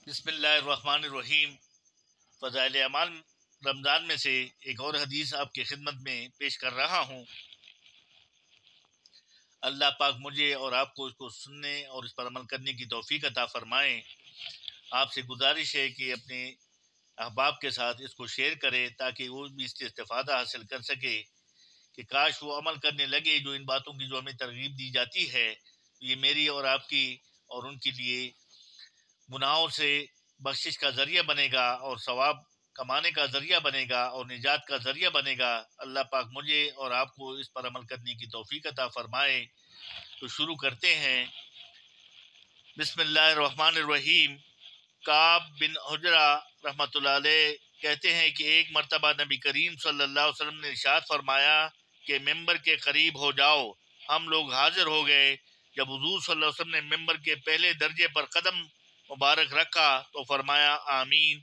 بسم اللہ الرحمن الرحیم۔ فضائل اعمال رمضان میں سے ایک اور حدیث آپ کی خدمت میں پیش کر رہا ہوں۔ اللہ پاک مجھے اور آپ کو اس کو سننے اور اس پر عمل کرنے کی توفیق عطا فرمائیں۔ آپ سے گزارش ہے کہ اپنے احباب کے ساتھ اس کو شیئر کرے تاکہ وہ بھی اس سے استفادہ حاصل کر سکے، کہ کاش وہ عمل کرنے لگے جو ان باتوں کی جو ہمیں ترغیب دی جاتی ہے۔ یہ میری اور آپ کی اور ان کے لیے گناہوں سے بخشش کا ذریعہ بنے گا اور ثواب کمانے کا ذریعہ بنے گا اور نجات کا ذریعہ بنے گا۔ اللہ پاک مجھے اور آپ کو اس پر عمل کرنے کی توفیق عطا فرمائے۔ تو شروع کرتے ہیں۔ بسم اللہ الرحمن الرحیم۔ کعب بن عجرہ رحمۃ اللہ علیہ کہتے ہیں کہ ایک مرتبہ نبی کریم صلی اللہ علیہ وسلم نے ارشاد فرمایا کہ ممبر کے قریب ہو جاؤ۔ ہم لوگ حاضر ہو گئے۔ جب حضور صلی اللہ علیہ وسلم نے ممبر کے پہلے درجے پر قدم مبارک رکھا تو فرمایا آمین۔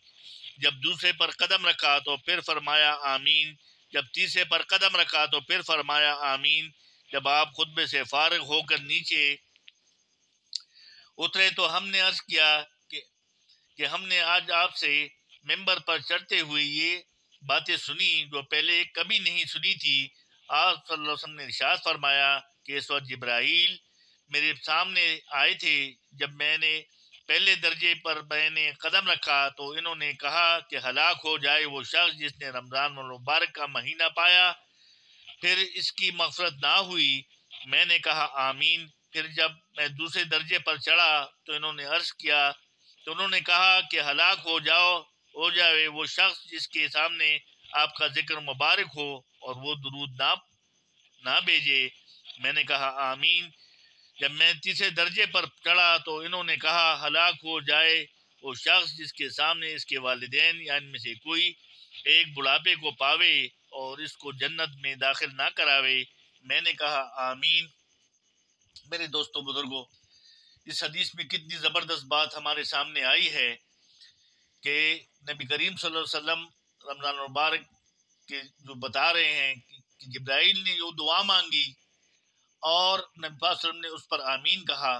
جب دوسرے پر قدم رکھا تو پھر فرمایا آمین۔ جب تیسرے پر قدم رکھا تو پھر فرمایا آمین۔ جب آپ خطبے سے فارغ ہو کر نیچے اترے تو ہم نے عرض کیا کہ ہم نے آج آپ سے ممبر پر چڑھتے ہوئے یہ باتیں سنی جو پہلے کبھی نہیں سنی تھی۔ آپ صلی اللہ علیہ وسلم نے ارشاد فرمایا کہ اس وقت جبرائیل میرے سامنے آئے تھے۔ جب میں نے پہلے درجے پر میں نے قدم رکھا تو انہوں نے کہا کہ ہلاک ہو جائے وہ شخص جس نے رمضان المبارک کا مہینہ پایا، پھر اس کی مغفرت نہ ہوئی۔ میں نے کہا آمین۔ پھر جب میں دوسرے درجے پر چڑھا تو انہوں نے عرض کیا تو انہوں نے کہا کہ ہلاک ہو جائے وہ شخص جس کے سامنے آپ کا ذکر مبارک ہو اور وہ درود نہ بھیجے۔ میں نے کہا آمین۔ جب میں تیسرے درجے پر چڑھا تو انہوں نے کہا ہلاک ہو جائے وہ شخص جس کے سامنے اس کے والدین یا ان میں سے کوئی ایک بڑھاپے کو پاوے اور اس کو جنت میں داخل نہ کراوے۔ میں نے کہا آمین۔ میرے دوستوں بزرگوں، اس حدیث میں کتنی زبردست بات ہمارے سامنے آئی ہے کہ نبی کریم صلی اللہ علیہ وسلم رمضان المبارک کے جو بتا رہے ہیں کہ جبرائیل نے جو دعا مانگی اور نبی پاک صلی اللہ علیہ وسلم نے اس پر آمین کہا،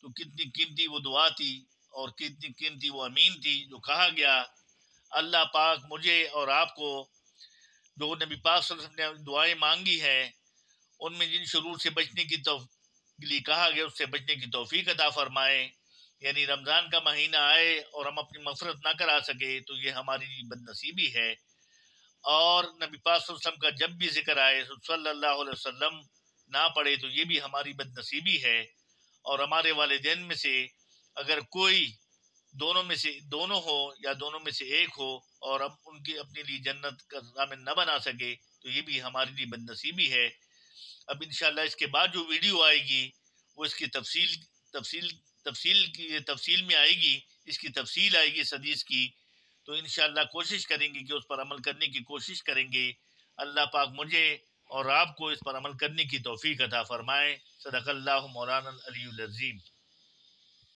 تو کتنی قیمتی وہ دعا تھی اور کتنی قیمتی وہ آمین تھی جو کہا گیا۔ اللہ پاک مجھے اور آپ کو جو نبی پاک صلی اللہ علیہ وسلم نے دعائیں مانگی ہیں ان میں جن شرور سے بچنے کی لیے کہا گیا اس سے بچنے کی توفیق عطا فرمائے۔ یعنی رمضان کا مہینہ آئے اور ہم اپنی مغفرت نہ کرا سکے تو یہ ہماری بد نصیبی ہے، اور نبی پاک صلی اللہ علیہ وسلم کا جب بھی ذکر آئے صلی اللہ علیہ وسلم نہ پڑھے تو یہ بھی ہماری بد نصیبی ہے۔ اور ہمارے والدین میں سے اگر کوئی دونوں ہو یا دونوں میں سے ایک ہو اور ہم ان کی اپنے لیے جنت کا ضامن نہ بنا سکے تو یہ بھی ہمارے لیے بد نصیبی ہے۔ اب انشاءاللہ اس کے بعد جو ویڈیو آئے گی وہ اس کی تفصیل میں آئے گی، اس کی تفصیل آئے گی اس حدیث کی، تو انشاءاللہ کوشش کریں گے کہ اس پر عمل کرنے کی کوشش کریں گے۔ اللہ پاک مجھے اور آپ کو اس پر عمل کرنے کی توفیق عطا فرمائے۔ صدق اللہ مولانا العلی العظیم۔